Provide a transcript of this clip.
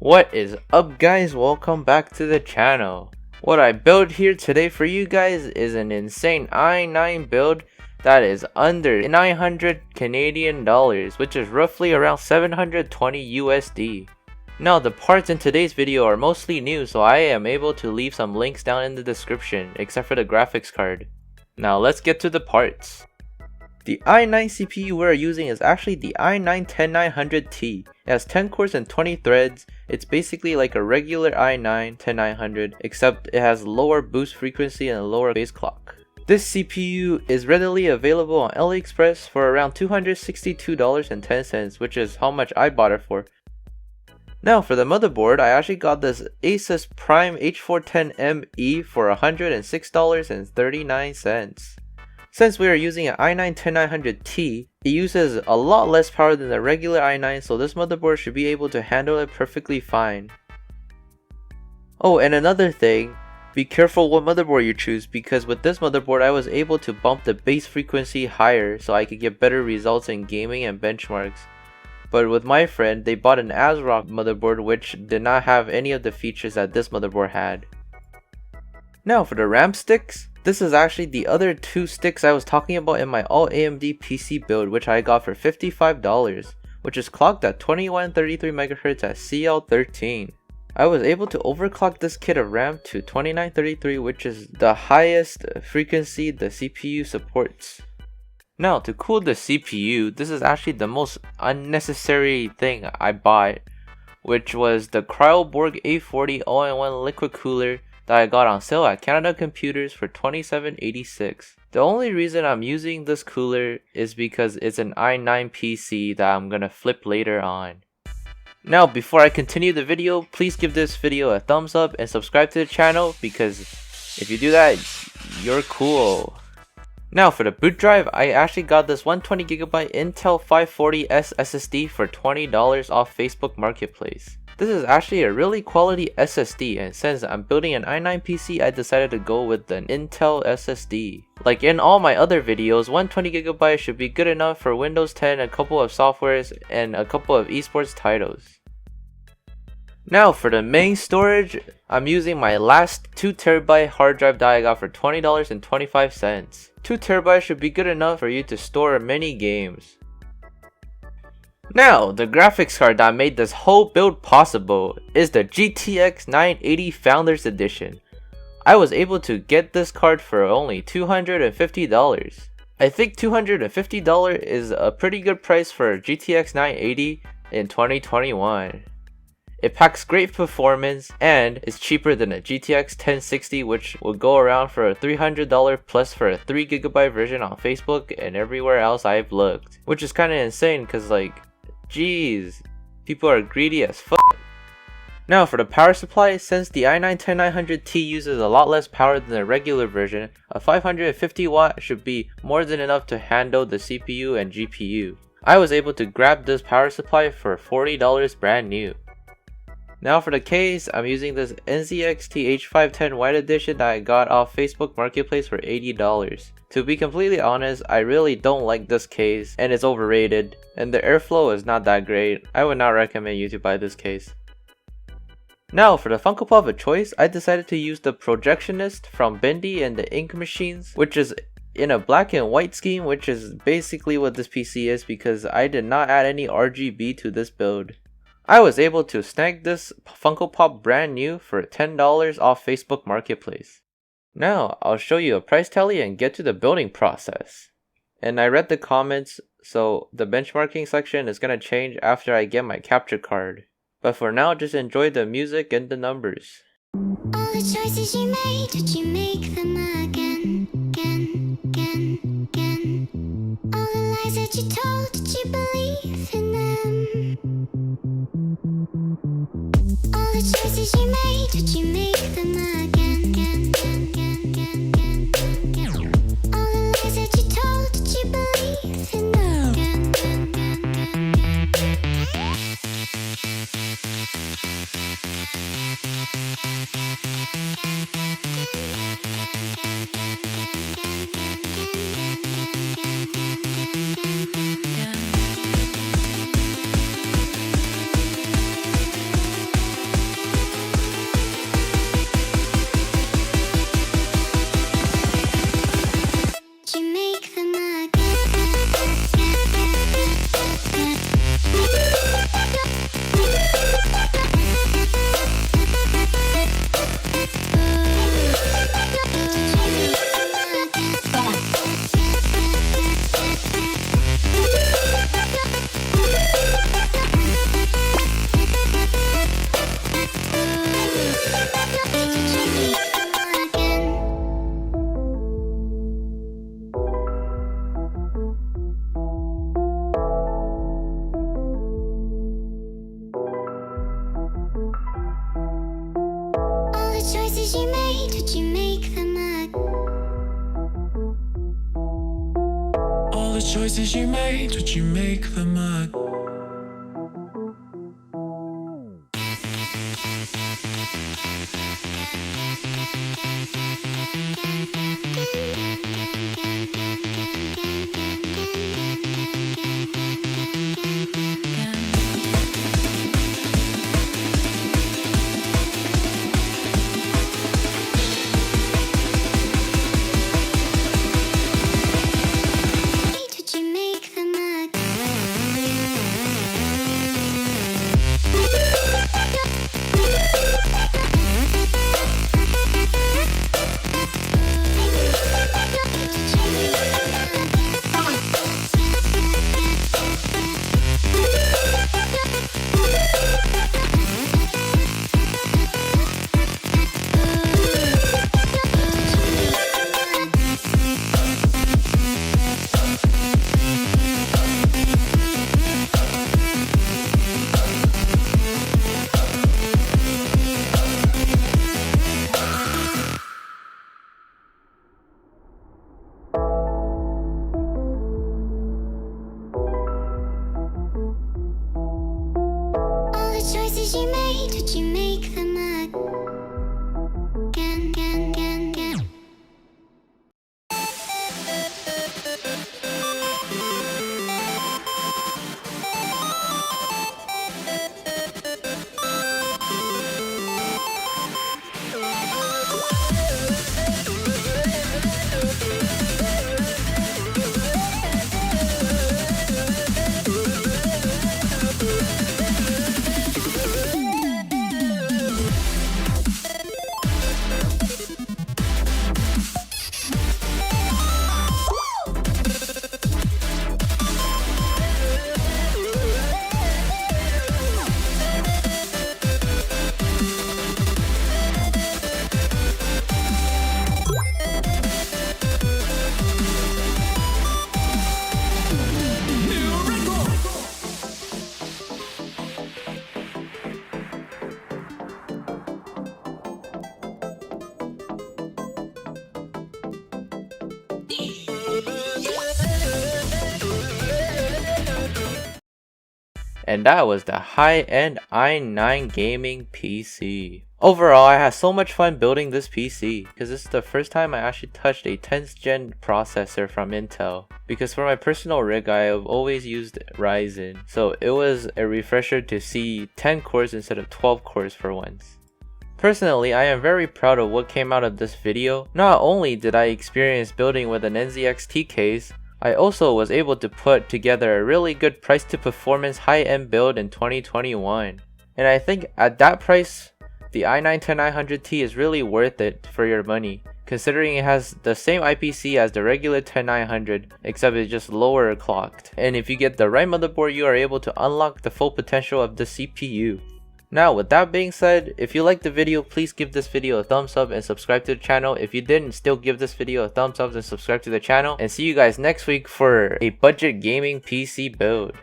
What is up guys, welcome back to the channel. What I built here today for you guys is an insane i9 build that is under 900 Canadian dollars, which is roughly around 720 USD. Now the parts in today's video are mostly new, so I am able to leave some links down in the description, except for the graphics card. Now let's get to the parts. The i9 CPU we're using is actually the i9-10900T. It has 10 cores and 20 threads. It's basically like a regular i9-10900, except it has lower boost frequency and a lower base clock. This CPU is readily available on AliExpress for around $262.10, which is how much I bought it for. Now for the motherboard, I actually got this Asus Prime H410ME for $106.39. Since we are using an i9-10900T, it uses a lot less power than the regular i9, so this motherboard should be able to handle it perfectly fine. Oh, and another thing, be careful what motherboard you choose, because with this motherboard I was able to bump the base frequency higher so I could get better results in gaming and benchmarks. But with my friend, they bought an ASRock motherboard which did not have any of the features that this motherboard had. Now for the RAM sticks, this is actually the other two sticks I was talking about in my all AMD PC build, which I got for $55, which is clocked at 2133 MHz at CL13. I was able to overclock this kit of RAM to 2933, which is the highest frequency the CPU supports. Now to cool the CPU, this is actually the most unnecessary thing I bought, which was the CryoBorg A40 all-in-one liquid cooler that I got on sale at Canada Computers for $27.86. The only reason I'm using this cooler is because it's an i9 PC that I'm gonna flip later on. Now before I continue the video, please give this video a thumbs up and subscribe to the channel, because if you do that, you're cool. Now for the boot drive, I actually got this 120GB Intel 540S SSD for $20 off Facebook Marketplace. This is actually a really quality SSD, and since I'm building an i9 PC, I decided to go with an Intel SSD. Like in all my other videos, 120GB should be good enough for Windows 10, a couple of softwares, and a couple of esports titles. Now for the main storage, I'm using my last 2TB hard drive that I got for $20.25. 2TB should be good enough for you to store many games. Now, the graphics card that made this whole build possible is the GTX 980 Founders Edition. I was able to get this card for only $250. I think $250 is a pretty good price for a GTX 980 in 2021. It packs great performance and is cheaper than a GTX 1060, which will go around for a $300 plus for a 3GB version on Facebook and everywhere else I've looked. Which is kinda insane, cause like, jeez, people are greedy as fuck. Now for the power supply, since the i9-10900T uses a lot less power than the regular version, a 550 watt should be more than enough to handle the CPU and GPU. I was able to grab this power supply for $40 brand new. Now for the case, I'm using this NZXT H510 White Edition that I got off Facebook Marketplace for $80. To be completely honest, I really don't like this case and it's overrated, and the airflow is not that great. I would not recommend you to buy this case. Now for the Funko Pop of choice, I decided to use the Projectionist from Bendy and the Ink Machines, which is in a black and white scheme, which is basically what this PC is because I did not add any RGB to this build. I was able to snag this Funko Pop brand new for $10 off Facebook Marketplace. Now, I'll show you a price tally and get to the building process. And I read the comments, so the benchmarking section is gonna change after I get my capture card. But for now, just enjoy the music and the numbers. All the choices you made, did you make them again, again, again, again? All the lies that you told, did you believe in them? All the choices you made, did you make them again, again, again, again, again, again? All the lies that you told, did you believe in them? Again, again, again, again, again. choices you made, did you make them All the choices you made, did you make them did you make them All the choices you made, did you make them again? And that was the high-end i9 gaming PC. Overall, I had so much fun building this PC because this is the first time I actually touched a 10th gen processor from Intel. Because for my personal rig, I have always used Ryzen, so it was a refresher to see 10 cores instead of 12 cores for once. Personally, I am very proud of what came out of this video. Not only did I experience building with an NZXT case, I also was able to put together a really good price to performance high-end build in 2021. And I think at that price, the i9-10900T is really worth it for your money, considering it has the same IPC as the regular 10900, except it's just lower clocked. And if you get the right motherboard, you are able to unlock the full potential of the CPU. Now, with that being said, if you liked the video, please give this video a thumbs up and subscribe to the channel. If you didn't, still give this video a thumbs up and subscribe to the channel. And see you guys next week for a budget gaming PC build.